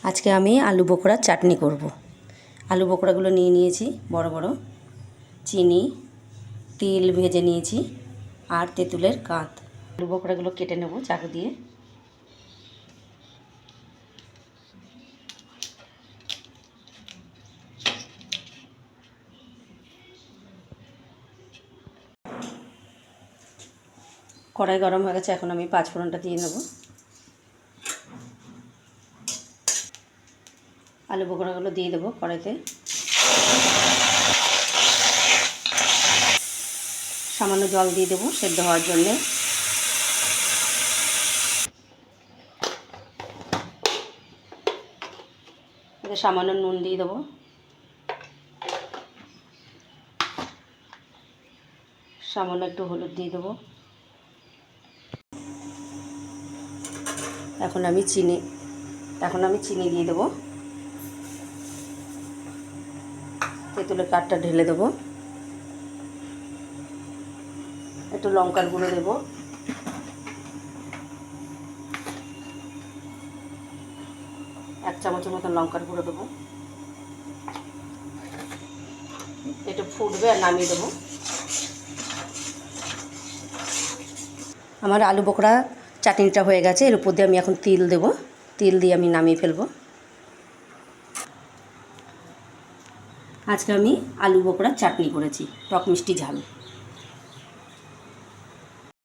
আজকে আমি আলু বোখরার চাটনি করব। আলু বোখরাগুলো নিয়ে নিয়েছি বড় বড়, চিনি, তিল ভেজে নিয়েছি আর তেঁতুলের কাঁধ। আলু বোখরাগুলো কেটে নেব চাকু দিয়ে। কড়াই গরম হয়ে গেছে, এখন আমি পাঁচফোড়নটা দিয়ে নেব। আলু বোখরাগুলো দিয়ে দেবো কড়াইতে। সামান্য জল দিয়ে দেবো সেদ্ধ হওয়ার জন্যে। এতে সামান্য নুন দিয়ে দেবো, সামান্য একটু হলুদ দিয়ে দেবো। এখন আমি চিনি দিয়ে দেবো। তেঁতুলের কাঠটা ঢেলে দেবো। একটু লঙ্কার গুঁড়ো দেবো, এক চামচের মতন লঙ্কার গুঁড়ো দেবো। একটু ফুটবে আর নামিয়ে দেবো। আমার আলু বোখরা চাটনিটা হয়ে গেছে। এর উপর দিয়ে আমি এখন তিল দেবো। তিল দিয়ে আমি নামিয়ে ফেলবো। আজকে আমি আলু বোখরা চাটনি করেছি, টক মিষ্টি ঝাল।